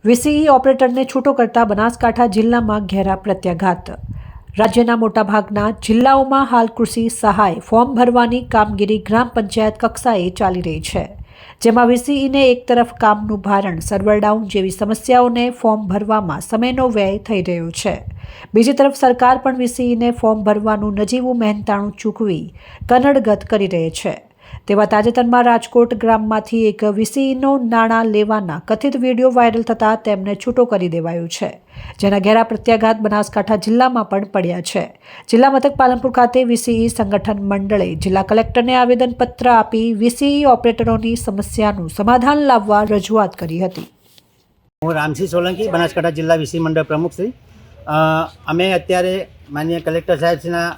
VCE ઓપરેટરને છૂટો કરતા બનાસકાંઠા જિલ્લામાં ઘેરા પ્રત્યાઘાત. રાજ્યના મોટાભાગના જિલ્લાઓમાં હાલ કૃષિ સહાય ફોર્મ ભરવાની કામગીરી ગ્રામ પંચાયત કક્ષાએ ચાલી રહી છે, જેમાં વીસીઈને એક તરફ કામનું ભારણ, સર્વર ડાઉન જેવી સમસ્યાઓને ફોર્મ ભરવામાં સમયનો વ્યય થઈ રહ્યો છે. બીજી તરફ સરકાર પણ વીસીઈને ફોર્મ ભરવાનું નજીવું મહેનતાણું ચૂકવી કનડગત કરી રહી છે. તેવા તાજેતરમાં રાજકોટ ગ્રામમાંથી એક વીસીઈનો નાણાં લેવાના કથિત વિડીયો વાયરલ થતાં તેમને છૂટો કરી દેવાયો છે, જેના ઘેરા પ્રત્યાઘાત બનાસકાંઠા જિલ્લામાં પણ પડ્યા છે. જિલ્લા મથક પાલનપુર ખાતે વીસીઈ સંગઠન મંડળે જિલ્લા કલેક્ટરને આવેદનપત્ર આપી વીસીઈ ઓપરેટરોની સમસ્યાનું સમાધાન લાવવા રજૂઆત કરી હતી. હું રામસિંહ સોલંકી, બનાસકાંઠા જિલ્લા વીસીઈ મંડળ પ્રમુખ શ્રી. અમે અત્યારે માનનીય કલેક્ટર સાહેબના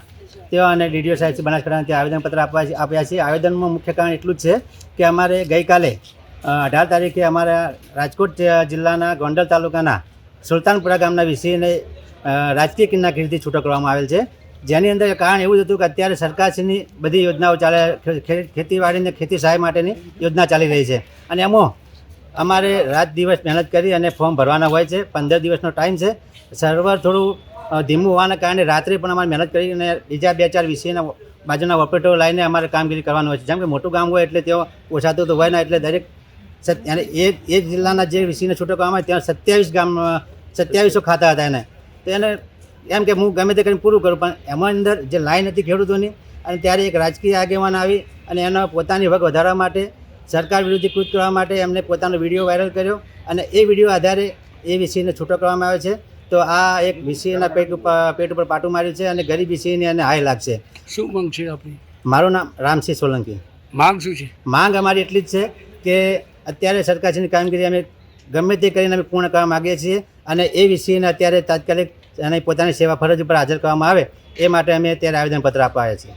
તેઓ અને ડીડીઓ સાહેબ બનાસકાંઠાને ત્યાં આવેદનપત્ર આપ્યા છે. આવેદનમાં મુખ્ય કારણ એટલું જ છે કે અમારે ગઈકાલે 18 તારીખે અમારા રાજકોટ જિલ્લાના ગોંડલ તાલુકાના સુલતાનપુરા ગામના વીસીઈને રાજકીય કિન્નાખીરીથી છૂટો કરવામાં આવેલ છે, જેની અંદર કારણ એવું જ હતું કે અત્યારે સરકારશ્રીની બધી યોજનાઓ ચાલે, ખેતીવાડીને ખેતી સહાય માટેની યોજના ચાલી રહી છે અને એમાં અમારે રાત દિવસ મહેનત કરી અને ફોર્મ ભરવાના હોય છે. 15 દિવસનો ટાઈમ છે. સર્વર થોડું ધીમું હોવાના કારણે રાત્રે પણ અમારે મહેનત કરીને બીજા 2-4 વીસીના બાજુના ઓપરેટરો લાવીને અમારે કામગીરી કરવાનું હોય છે. જેમ કે મોટું ગામ હોય એટલે તેઓ ઓછાતું તો હોય ના, એટલે દરેક અને એ જિલ્લાના જે વીસીને છૂટો કરવામાં આવે ત્યાં 27 ખાતા હતા એને. તો એને એમ કે હું ગમે તે કરીને પૂરું કરું, પણ એમાં અંદર જે લાઈન હતી ખેડૂતોની, અને ત્યારે એક રાજકીય આગેવાન આવી અને એનો પોતાની વગ વધારવા માટે, સરકાર વિરુદ્ધ કૃત કરવા માટે એમને પોતાનો વિડીયો વાયરલ કર્યો અને એ વિડીયો આધારે એ વીસીને છૂટો કરવામાં આવે છે. તો આ એક વીસીના પેટ ઉપર પાટું માર્યું છે અને ગરીબ વીસીને એને હાય લાગશે. શું માંગ છે આપની? મારું નામ રામસિંહ સોલંકી. માંગ શું છે? માંગ અમારી એટલી જ છે કે અત્યારે સરકારશ્રીની કામગીરી અમે ગમે તે કરીને અમે પૂર્ણ કરવા માગીએ છીએ અને એ વીસીને અત્યારે તાત્કાલિક અને પોતાની સેવા ફરજ ઉપર હાજર કરવામાં આવે એ માટે અમે અત્યારે આવેદનપત્ર આપવા આવ્યા છીએ.